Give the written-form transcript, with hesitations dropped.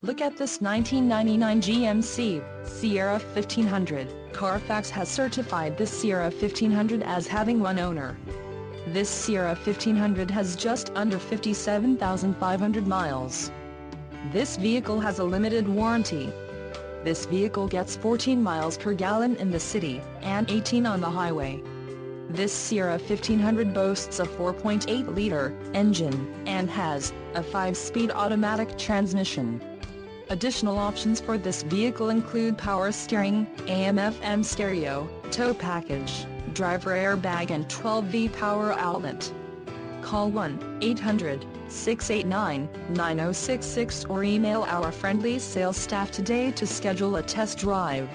Look at this 1999 GMC Sierra 1500. Carfax has certified this Sierra 1500 as having one owner. This Sierra 1500 has just under 57,500 miles. This vehicle has a limited warranty. This vehicle gets 14 miles per gallon in the city, and 18 on the highway. This Sierra 1500 boasts a 4.8-liter engine, and has a 5-speed automatic transmission. Additional options for this vehicle include power steering, AM/FM stereo, tow package, driver airbag and 12V power outlet. Call 1-800-689-9066 or email our friendly sales staff today to schedule a test drive.